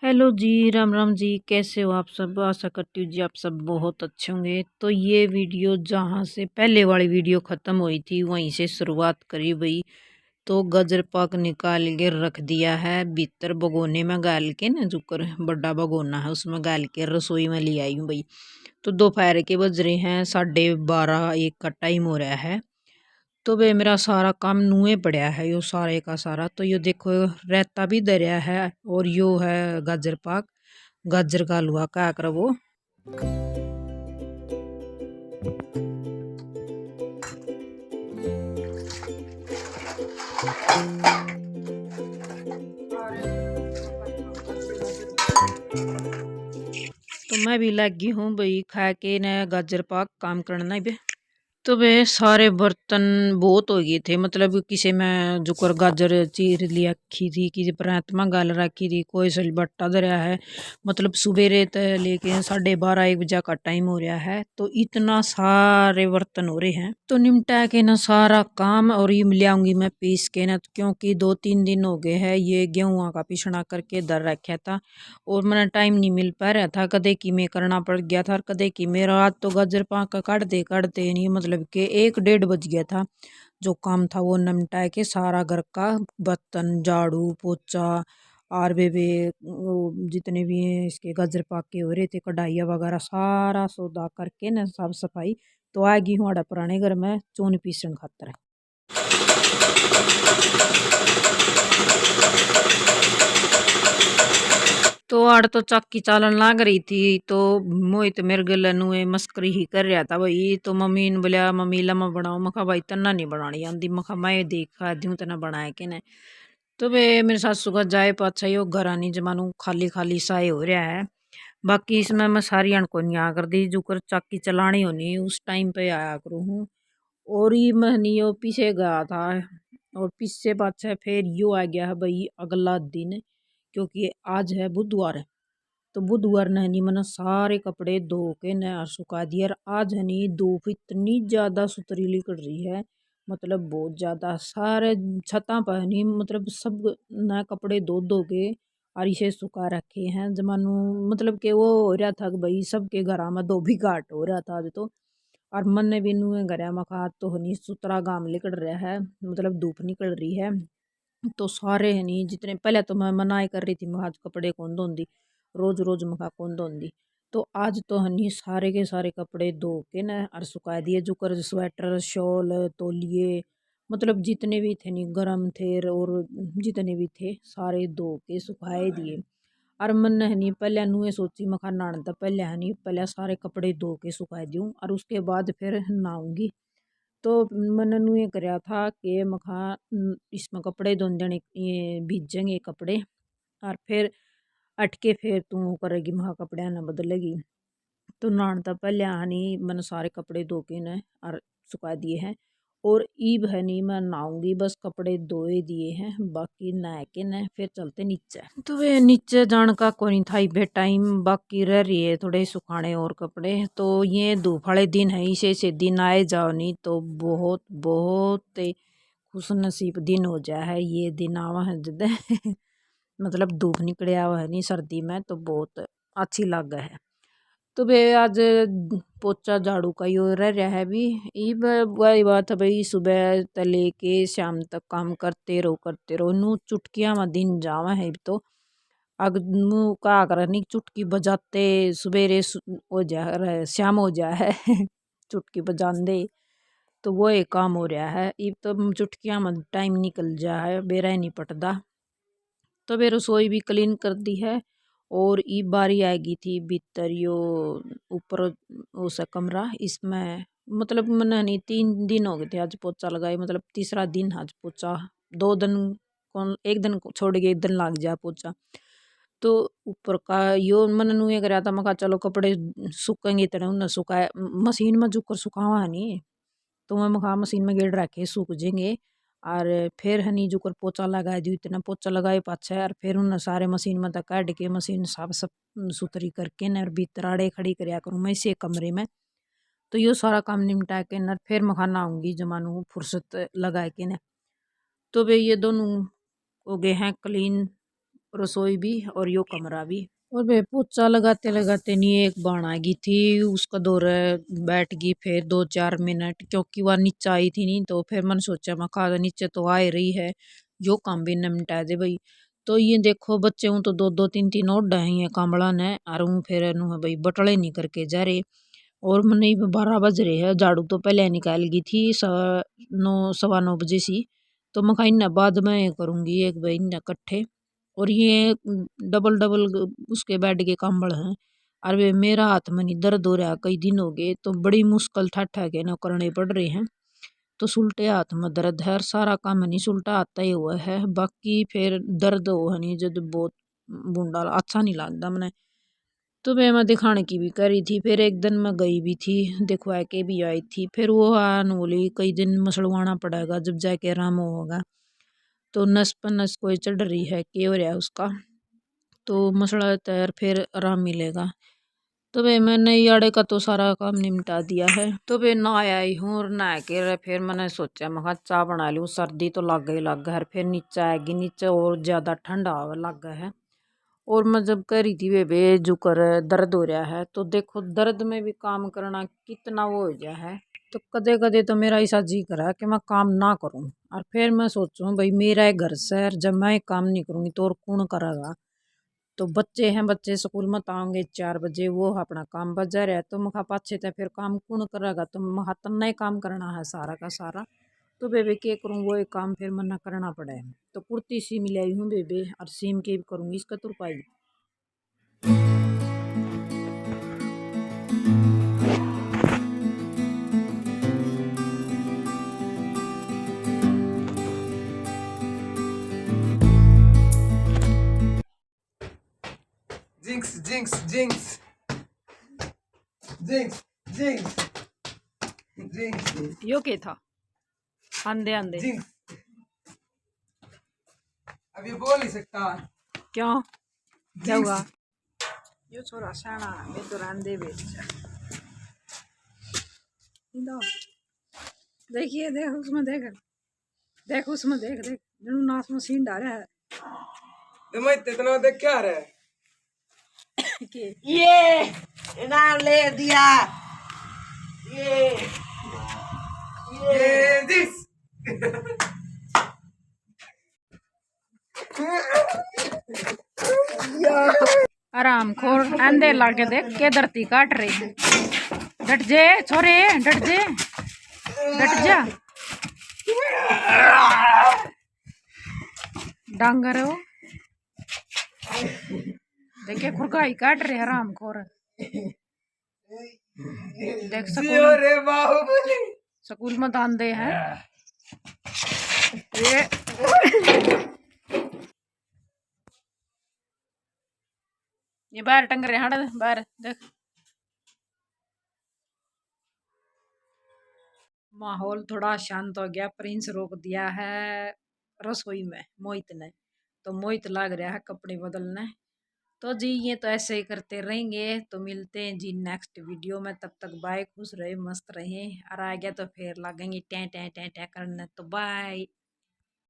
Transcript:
Hello जी, राम राम जी। कैसे हो आप सब? आशा करती हूँ जी आप सब बहुत अच्छे होंगे। तो ये वीडियो जहाँ से पहले वाली वीडियो ख़त्म हुई थी वहीं से शुरुआत करी भाई। तो गजर पाक निकाल के रख दिया है भीतर भगोने में गाल के ना, जुकर बड़ा भगोना है उसमें गाल के रसोई में ले आई हूँ भाई। तो दोपहर के बज रहे हैं 12:30, 1 का टाइम हो रहा है। तो वे मेरा सारा काम नुए पड़ा है, यो सारे का सारा। तो यो देखो रहता भी दरिया है और यो है गाजर पाक, गाजर का हलवा क्या कर वो। तो मैं भी लगी हूँ भाई खा के न गाजर पाक काम करना भी। तो वे सारे बर्तन बहुत हो गए थे, मतलब किसी में जुकर गाजर चीर लिया रखी थी, किसी परात में गाल रखी थी, कोई बट्टा धरा है। मतलब सुबेरे तक लेके 12:30-1 बजे का टाइम हो रहा है। तो इतना सारे बर्तन हो रहे हैं तो निमटा के ना सारा काम और ये ले आऊंगी मैं पीस के ना, क्योंकि 2-3 दिन हो गए हैं ये गेहूं का पिसना करके दर रखा था और मैंने टाइम नहीं मिल पा रहा था। कदे की में करना पड़ गया था और कदे की मेरा आज तो गाजर पाक का काटते काटते नहीं, मतलब कि 1-1:30 बज गया था। जो काम था वो निपटा के सारा घर का बर्तन झाड़ू पोछा और बेबे वो जितने भी हैं इसके गाजर पाक के हो रहे थे कढ़ाइया वगैरह सारा सौदा करके ना साफ सफाई। तो आ गई हूँ आड़ा पुराने घर में चून पीसन खातर। तो आड़ तो चाकी चालन लाग रही थी। तो मोहित मेरे गले नुए मस्करी ही कर रहा था भाई। तो मम्मी ने बोलिया मम्मी लम्मा बनाओ, मखा भाई तना नहीं बनानी आंदी, मखा मैं देखा दूँ तना बनाए के ने। तो वे मेरे सासू का जाए पाछा यो घर आनी जमानू खाली खाली साए हो रहा है। बाकी इसमें मैं सारी अणको नहीं आ कर दी, जो कर चाकी चलानी होनी उस टाइम पे आया करूँ हूँ। और ये महनी यो पीछे गया था और पीछे पाछे फिर यो आ गया है भाई अगला दिन, क्योंकि आज है बुधवार। तो बुधवार ने नहीं मैंने सारे कपड़े धो के न सुखा दिए। और आज है नहीं धूप इतनी ज़्यादा सुतरीली कर रही है, मतलब बहुत ज़्यादा सारे छत्ता पर नहीं, मतलब सब न कपड़े धो धो के और इसे सुखा रखे हैं जमानू। मतलब कि वो हो रहा था कि भाई सबके घर में धोबी घाट हो रहा था आज तो। और मन ने भी नुए घर मखा तो हनी सुतरा गाम निकल रहा है, मतलब धूप निकल रही है। तो सारे है नी जितने पहले तो मैं मनाई कर रही थी, मैं आज कपड़े कौन धोंदी, रोज रोज मखा कौन धोंदी। तो आज तो हनी सारे के सारे कपड़े धो के न और सुखा दिए, जो कर स्वेटर शॉल तौलिए मतलब जितने भी थे नी गरम थे और जितने भी थे सारे धो के सुखाए दिए। और मन हनी पहले नुए सोची मखा नहाने तो पहले हनी पहले सारे कपड़े धो के सुखा दूँ और उसके बाद फिर नहाऊंगी। तो मैंने नु ये करया था कि मखा इसमें कपड़े धोने देने ये भीजेंगे कपड़े और फिर अटके फिर तू करेगी महा कपड़े ना बदलेगी। तो नहाने तो पहले हनी मैंने सारे कपड़े धो के न और सुखा दिए हैं। और ईब है नहीं मैं नहाऊंगी, बस कपड़े धोए दिए हैं, बाकी नहा के न फिर चलते नीचे। तो वे नीचे जाने का कोई था बे टाइम बाकी रह रही है थोड़े सुखाने और कपड़े। तो ये धूप वाले दिन है, इसे से दिन आए जाओ नहीं तो बहुत बहुत खुश नसीब दिन हो जाए है ये दिन आवा है जद मतलब धूप निकलिया हुआ है नहीं सर्दी में तो बहुत अच्छी लग है। तो बे आज पोचा झाड़ू का यो रह रहा है भी। ये वही बात है भाई, सुबह से लेके शाम तक काम करते रहो नू चुटकिया में दिन जावा है तो। अग नू का कर नहीं चुटकी बजाते सवेरे हो जा रहा शाम हो जा है चुटकी बजाते। तो वो एक काम हो रहा है ये तो चुटकिया में टाइम निकल जा है, बेरा नहीं पटदा। तो वे रसोई भी क्लीन कर दी है। और ई बारी आएगी थी भीतर यो ऊपर उस कमरा इसमें, मतलब मैंने नहीं 3 दिन हो गए थे आज पोचा लगाए, मतलब तीसरा दिन आज पोचा। 2 दिन कौन एक दिन छोड़ के एक दिन लग जाए पोचा। तो ऊपर का यो मन नु ये करा था मैं कहा चलो कपड़े सूखेंगे तरह उन्हें सुखाए मशीन में जुकर सुखावा है नहीं। तो मैं मखा मशीन में गेड़ रखे सूख जाएंगे। और फिर हनी जो कर पोचा लगा दी इतना पोचा लगाए पाछे और फिर उन सारे मशीन में तक काट के मशीन साफ सब सुथरी करके न भीतर आड़े खड़ी करया करूँ मैं इसे कमरे में। तो यो सारा काम निपटा के न फिर मखाना आऊँगी जमानू फुर्सत लगा के न। तो वे ये दोनों हो गए हैं क्लीन रसोई भी और यो कमरा भी। और वे पोछा लगाते लगाते नहीं एक बाण आ गई थी, उसका दौरे बैठ गई फिर 2-4 मिनट, क्योंकि वह नीचे आई थी नहीं, तो फिर मैंने सोचा मैं खा नीचे तो आ ही रही है, यो काम भी निपटा दे भाई। तो ये देखो बच्चे हूँ तो 2-2 3-3 ओढ़ हैं कामड़ा ने, और हूँ फिर भाई बटले नहीं करके जा रहे। और मैंने 12 बज रहे हैं, झाड़ू तो पहले निकाल गई थी 9 सवा 9 बजे सी। तो मैं कहा इन्ना बाद में करूँगी एक भाई इन्ना इकट्ठे। और ये डबल डबल उसके बेड के कंबल हैं। और वे मेरा हाथ में नहीं दर्द हो रहा कई दिन हो गए, तो बड़ी मुश्किल ठा ठा के ना करने पड़ रहे हैं। तो सुलटे हाथ में दर्द है और सारा काम नहीं सुलटा आता ही हुआ है, बाकी फिर दर्द हो है नहीं जब बहुत बूंदा अच्छा नहीं लगता मैंने। तो मैं दिखाने की भी करी थी, फिर एक दिन मैं गई भी थी दिखवा के भी आई थी, फिर वो आन बोली कई दिन मसड़वाना पड़ेगा जब जाके आराम होगा। तो नस पर नस कोई चढ़ रही है कि हो रहा है उसका, तो मसड़ा तैयार फिर आराम मिलेगा। तो भाई मैंने याड़े का तो सारा काम निपटा दिया है। तो भाई नहा आई हूँ और नहा के फिर मैंने सोचा मैं कहा चाय बना लूँ, सर्दी तो लग गई लग है, फिर नीचे आएगी, नीचे और ज़्यादा ठंडा लग गया है। और मैं जब कह रही थी वे जो कर दर्द हो रहा है, तो देखो दर्द में भी काम करना कितना वो हो गया है। तो कदे कदे तो मेरा ऐसा जी करा कि मैं काम ना करूं, और फिर मैं सोचूं भाई मेरा एक घर से जब मैं काम नहीं करूंगी तो और कौन करेगा। तो बच्चे हैं, बच्चे स्कूल में आएंगे 4 बजे, वो अपना काम बजा रहा है, तो मखा पाछे तो फिर काम कौन करेगा, तो मखा तन्ना ही काम करना है सारा का सारा। तो बेबे के करूँ वो एक काम फिर मना करना पड़ा है। तो कुर्ती सी मिलाई हूँ बेबे, और सीम के भी करूँगी इसका तुरपाई। Jinx jinx jinx jinx jinx jinx यो के था आंदे आंदे जिंक्स। अब ये बोल नहीं सकता। क्यों, क्या हुआ? जिंक्स। यो छोरा साना मैं तो रांदे बेच। देखिए देख उसमें देख, देख उसमें देख देख जनू नाश में सीन डाला है। तो मैं इतना देख क्या रहा है के ये इनाम ले दिया। ये दिस। आराम खोर अंधे लाके देख के धरती काट रही। डट जे छोरे डट जे, डट जा डांगर हो। देखिए खुरगाई काट रहे हराम खोर। देख जियो रे बाहुबली। स्कूल में दान दे हैं ये बाहर टंग रहे हैं, बाहर देख। माहौल थोड़ा शांत हो गया, प्रिंस रोक दिया है रसोई में मोहित ने, तो मोहित लग रहा है कपड़े बदलने। तो जी ये तो ऐसे ही करते रहेंगे, तो मिलते हैं जी नेक्स्ट वीडियो में, तब तक बाय, खुश रहे मस्त रहे, और आ गया तो फिर लगेंगे टै टै टै टै करने। तो बाय।